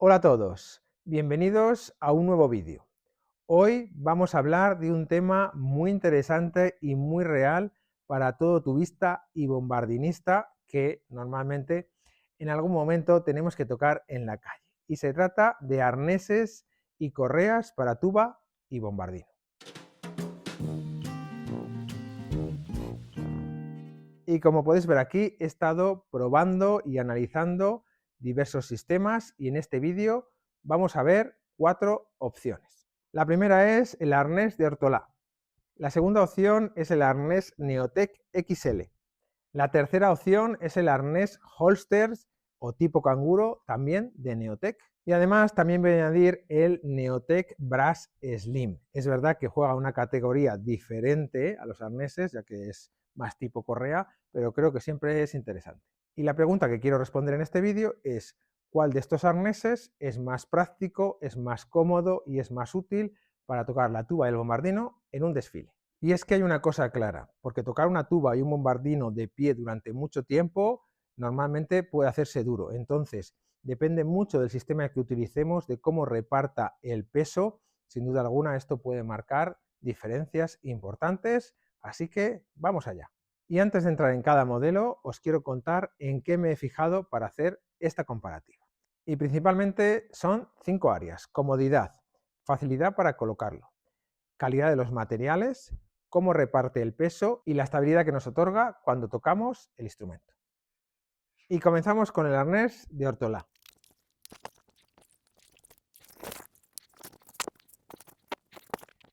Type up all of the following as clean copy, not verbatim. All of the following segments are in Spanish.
Hola a todos, bienvenidos a un nuevo vídeo. Hoy vamos a hablar de un tema muy interesante y muy real para todo tubista y bombardinista que normalmente en algún momento tenemos que tocar en la calle. Y se trata de arneses y correas para tuba y bombardino. Y como podéis ver aquí, he estado probando y analizando diversos sistemas y en este vídeo vamos a ver 4 opciones. La primera es el arnés de Ortolá. La segunda opción es el arnés Neotec XL. La tercera opción es el arnés Holsters o tipo canguro, también de Neotec. Y además también voy a añadir el Neotec Brass Slim. Es verdad que juega una categoría diferente a los arneses, ya que es más tipo correa, pero creo que siempre es interesante. Y la pregunta que quiero responder en este vídeo es: ¿cuál de estos arneses es más práctico, es más cómodo y es más útil para tocar la tuba y el bombardino en un desfile? Y es que hay una cosa clara, porque tocar una tuba y un bombardino de pie durante mucho tiempo normalmente puede hacerse duro. Entonces, depende mucho del sistema que utilicemos, de cómo reparta el peso. Sin duda alguna, esto puede marcar diferencias importantes, así que vamos allá. Y antes de entrar en cada modelo, os quiero contar en qué me he fijado para hacer esta comparativa. Y principalmente son 5 áreas: comodidad, facilidad para colocarlo, calidad de los materiales, cómo reparte el peso y la estabilidad que nos otorga cuando tocamos el instrumento. Y comenzamos con el arnés de Ortolá.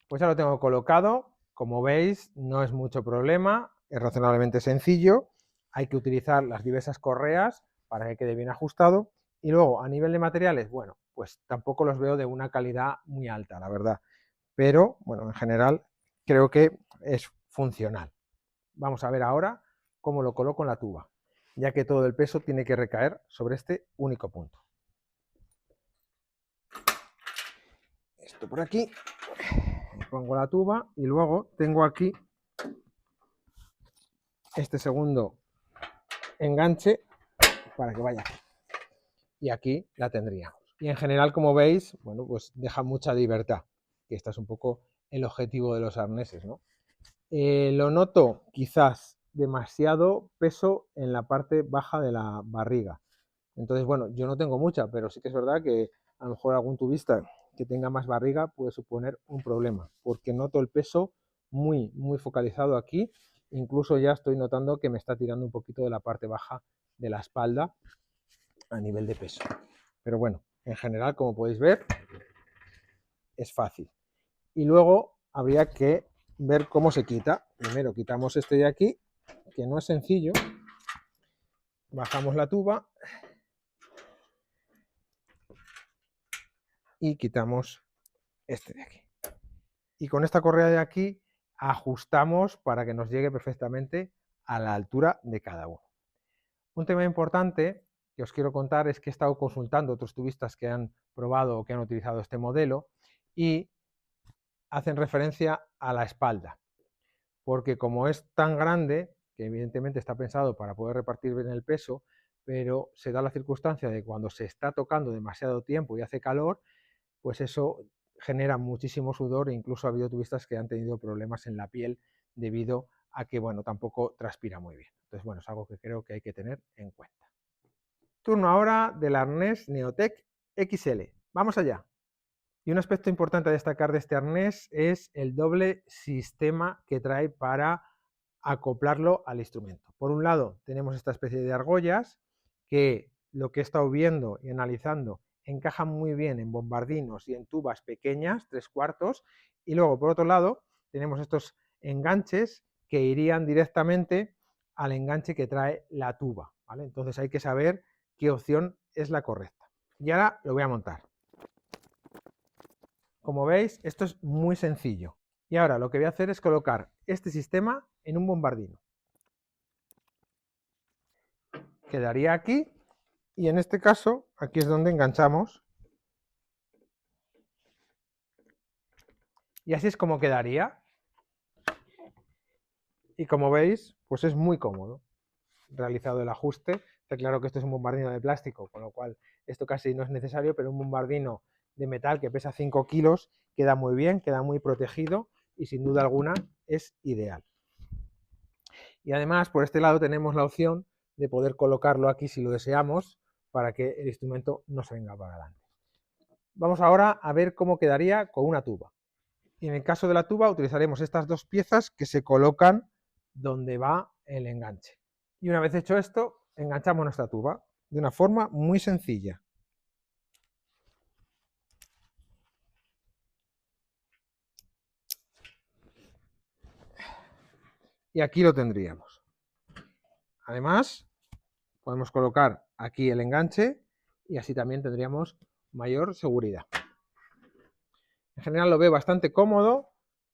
Pues ya lo tengo colocado, como veis no es mucho problema, es razonablemente sencillo, hay que utilizar las diversas correas para que quede bien ajustado y luego a nivel de materiales, bueno, pues tampoco los veo de una calidad muy alta, la verdad, pero bueno, en general creo que es funcional. Vamos a ver ahora cómo lo coloco en la tuba, ya que todo el peso tiene que recaer sobre este único punto. Esto por aquí, pongo la tuba y luego tengo aquí este segundo enganche para que vaya aquí. Y aquí la tendríamos. Y en general, como veis, bueno, pues deja mucha libertad, que este es un poco el objetivo de los arneses, ¿no? Lo noto quizás demasiado peso en la parte baja de la barriga. Entonces, bueno, yo no tengo mucha, pero sí que es verdad que a lo mejor algún tubista que tenga más barriga puede suponer un problema, porque noto el peso muy, muy focalizado aquí. Incluso ya estoy notando que me está tirando un poquito de la parte baja de la espalda a nivel de peso. Pero bueno, en general, como podéis ver, es fácil. Y luego habría que ver cómo se quita. Primero quitamos este de aquí, que no es sencillo. Bajamos la tuba y quitamos este de aquí. Y con esta correa de aquí ajustamos para que nos llegue perfectamente a la altura de cada uno. Un tema importante que os quiero contar es que he estado consultando a otros tubistas que han probado o que han utilizado este modelo y hacen referencia a la espalda, porque como es tan grande, que evidentemente está pensado para poder repartir bien el peso, pero se da la circunstancia de cuando se está tocando demasiado tiempo y hace calor, pues eso genera muchísimo sudor e incluso ha habido tubistas que han tenido problemas en la piel debido a que, bueno, tampoco transpira muy bien. Entonces, bueno, es algo que creo que hay que tener en cuenta. Turno ahora del arnés Neotec XL. Vamos allá. Y un aspecto importante a destacar de este arnés es el doble sistema que trae para acoplarlo al instrumento. Por un lado, tenemos esta especie de argollas que, lo que he estado viendo y analizando, encajan muy bien en bombardinos y en tubas pequeñas, 3/4, y luego, por otro lado, tenemos estos enganches que irían directamente al enganche que trae la tuba, ¿vale? Entonces hay que saber qué opción es la correcta. Y ahora lo voy a montar. Como veis, esto es muy sencillo. Y ahora lo que voy a hacer es colocar este sistema en un bombardino. Quedaría aquí y en este caso, aquí es donde enganchamos. Y así es como quedaría. Y como veis, pues es muy cómodo realizado el ajuste Está claro que esto es un bombardino de plástico, con lo cual esto casi no es necesario, pero un bombardino de metal que pesa 5 kilos queda muy bien, queda muy protegido y sin duda alguna es ideal. Y además por este lado tenemos la opción de poder colocarlo aquí si lo deseamos para que el instrumento no se venga para adelante. Vamos ahora a ver cómo quedaría con una tuba. Y en el caso de la tuba utilizaremos estas dos piezas que se colocan donde va el enganche. Y una vez hecho esto, enganchamos nuestra tuba de una forma muy sencilla. Y aquí lo tendríamos. Además, podemos colocar aquí el enganche y así también tendríamos mayor seguridad. En general lo veo bastante cómodo.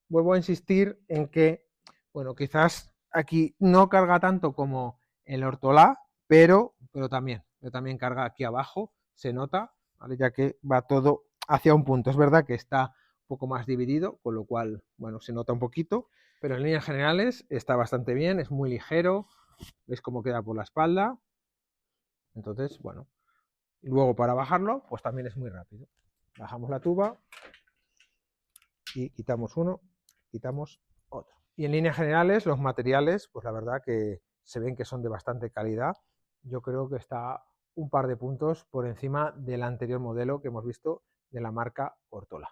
Vuelvo a insistir en que, bueno, quizás aquí no carga tanto como el Ortolá, pero también carga aquí abajo, se nota, ¿vale? Ya que va todo hacia un punto. Es verdad que está un poco más dividido, con lo cual, bueno, se nota un poquito, pero en líneas generales está bastante bien, es muy ligero, veis cómo queda por la espalda. Entonces, bueno, luego para bajarlo, pues también es muy rápido. Bajamos la tuba y quitamos uno, quitamos otro. Y en líneas generales, los materiales, pues la verdad que se ven que son de bastante calidad. Yo creo que está un par de puntos por encima del anterior modelo que hemos visto de la marca Ortola.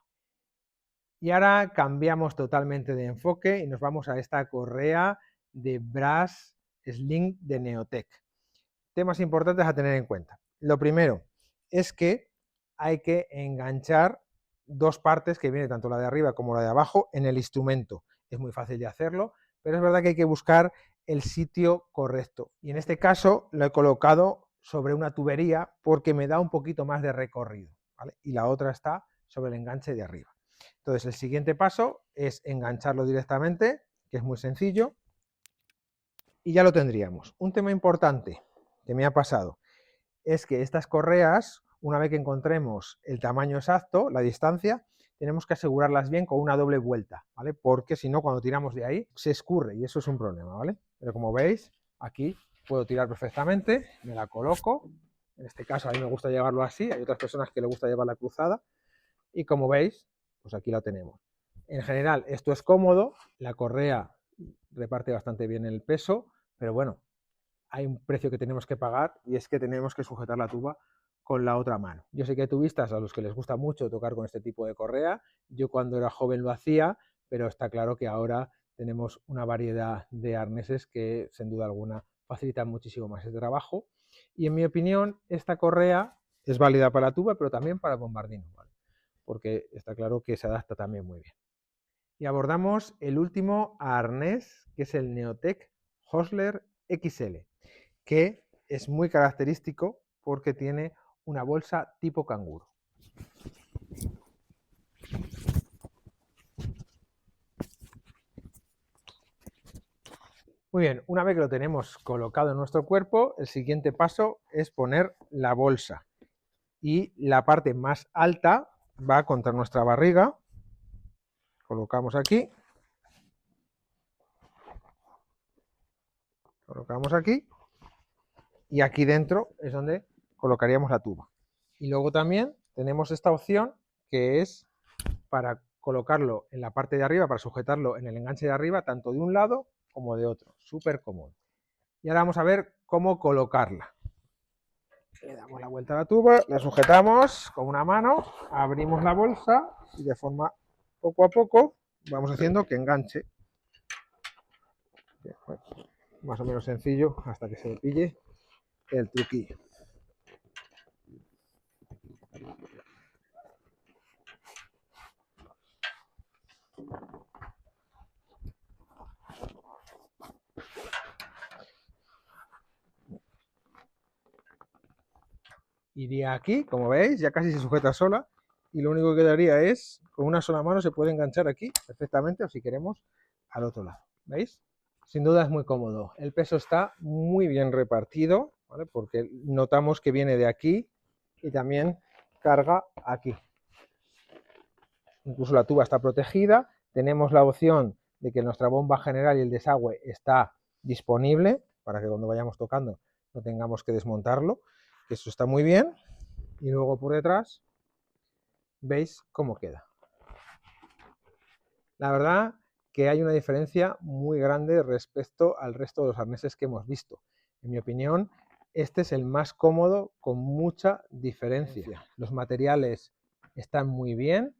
Y ahora cambiamos totalmente de enfoque y nos vamos a esta correa de Brass Sling de Neotec. Temas importantes a tener en cuenta. Lo primero es que hay que enganchar dos partes, que viene tanto la de arriba como la de abajo, en el instrumento. Es muy fácil de hacerlo, pero es verdad que hay que buscar el sitio correcto. Y en este caso lo he colocado sobre una tubería porque me da un poquito más de recorrido, ¿vale? Y la otra está sobre el enganche de arriba. Entonces el siguiente paso es engancharlo directamente, que es muy sencillo, y ya lo tendríamos. Un tema importante que me ha pasado es que estas correas, una vez que encontremos el tamaño exacto, la distancia, tenemos que asegurarlas bien con una doble vuelta, ¿vale? Porque si no, cuando tiramos de ahí, se escurre y eso es un problema, ¿vale? Pero como veis, aquí puedo tirar perfectamente, me la coloco, en este caso a mí me gusta llevarlo así, hay otras personas que les gusta llevarla cruzada, y como veis, pues aquí la tenemos. En general, esto es cómodo, la correa reparte bastante bien el peso, pero bueno, hay un precio que tenemos que pagar y es que tenemos que sujetar la tuba con la otra mano. Yo sé que hay tubistas a los que les gusta mucho tocar con este tipo de correa, yo cuando era joven lo hacía, pero está claro que ahora tenemos una variedad de arneses que sin duda alguna facilitan muchísimo más el trabajo y en mi opinión esta correa es válida para la tuba pero también para el bombardino, ¿vale? Porque está claro que se adapta también muy bien. Y abordamos el último arnés que es el Neotec Hostler XL, que es muy característico porque tiene una bolsa tipo canguro. Muy bien, una vez que lo tenemos colocado en nuestro cuerpo, el siguiente paso es poner la bolsa. Y la parte más alta va contra nuestra barriga. Colocamos aquí. Colocamos aquí. Y aquí dentro es donde colocaríamos la tuba. Y luego también tenemos esta opción que es para colocarlo en la parte de arriba, para sujetarlo en el enganche de arriba, tanto de un lado como de otro. Súper cómodo. Y ahora vamos a ver cómo colocarla. Le damos la vuelta a la tuba, la sujetamos con una mano, abrimos la bolsa y de forma poco a poco vamos haciendo que enganche. Bueno, más o menos sencillo hasta que se le pille el truquillo. Iría aquí, como veis, ya casi se sujeta sola y lo único que quedaría es, con una sola mano se puede enganchar aquí perfectamente o si queremos al otro lado, ¿veis? Sin duda es muy cómodo, el peso está muy bien repartido, ¿vale? Porque notamos que viene de aquí y también carga aquí. Incluso la tuba está protegida, tenemos la opción de que nuestra bomba general y el desagüe está disponible para que cuando vayamos tocando no tengamos que desmontarlo, que eso está muy bien. Y luego por detrás veis cómo queda. La verdad que hay una diferencia muy grande respecto al resto de los arneses que hemos visto. En mi opinión, este es el más cómodo con mucha diferencia. Los materiales están muy bien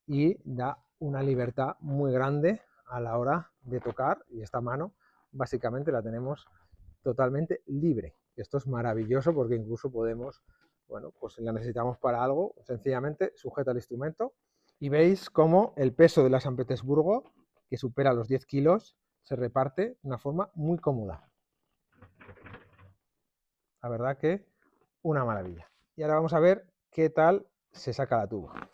y da una libertad muy grande a la hora de tocar, y esta mano básicamente la tenemos totalmente libre. Esto es maravilloso porque incluso podemos, bueno, pues si la necesitamos para algo, sencillamente sujeta el instrumento y veis cómo el peso de la San Petersburgo, que supera los 10 kilos, se reparte de una forma muy cómoda. La verdad que una maravilla. Y ahora vamos a ver qué tal se saca la tuba.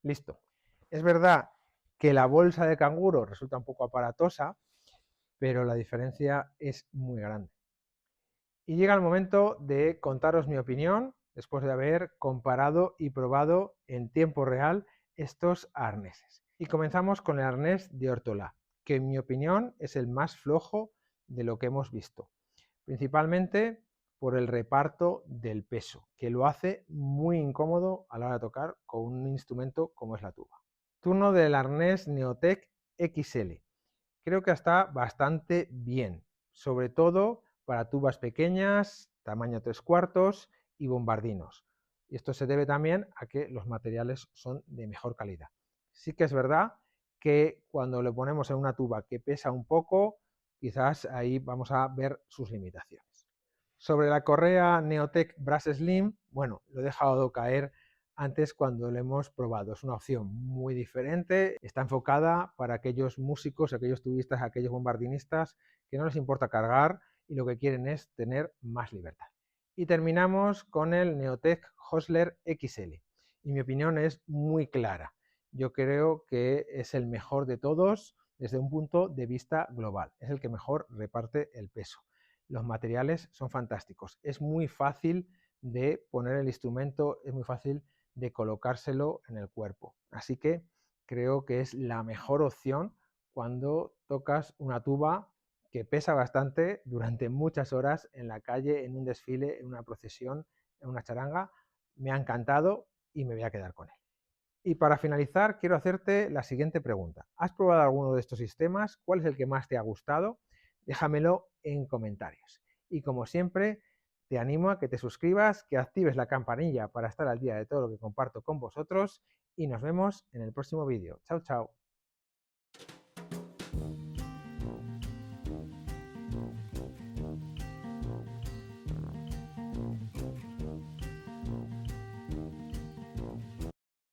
Listo. Es verdad que la bolsa de canguro resulta un poco aparatosa, pero la diferencia es muy grande. Y llega el momento de contaros mi opinión después de haber comparado y probado en tiempo real estos arneses. Y comenzamos con el arnés de Ortolà, que en mi opinión es el más flojo de lo que hemos visto, principalmente por el reparto del peso, que lo hace muy incómodo a la hora de tocar con un instrumento como es la tuba. Turno del arnés Neotec XL. Creo que está bastante bien, sobre todo para tubas pequeñas, tamaño 3/4 y bombardinos. Y esto se debe también a que los materiales son de mejor calidad. Sí que es verdad que cuando le ponemos en una tuba que pesa un poco, quizás ahí vamos a ver sus limitaciones. Sobre la correa Neotec Brass Slim, bueno, lo he dejado caer antes cuando lo hemos probado. Es una opción muy diferente, está enfocada para aquellos músicos, aquellos tubistas, aquellos bombardinistas que no les importa cargar y lo que quieren es tener más libertad. Y terminamos con el Neotec Hostler XL. Y mi opinión es muy clara. Yo creo que es el mejor de todos desde un punto de vista global. Es el que mejor reparte el peso. Los materiales son fantásticos. Es muy fácil de poner el instrumento, es muy fácil de colocárselo en el cuerpo. Así que creo que es la mejor opción cuando tocas una tuba que pesa bastante durante muchas horas en la calle, en un desfile, en una procesión, en una charanga. Me ha encantado y me voy a quedar con él. Y para finalizar, quiero hacerte la siguiente pregunta. ¿Has probado alguno de estos sistemas? ¿Cuál es el que más te ha gustado? Déjamelo en comentarios. Y como siempre, te animo a que te suscribas, que actives la campanilla para estar al día de todo lo que comparto con vosotros y nos vemos en el próximo vídeo. Chao, chao.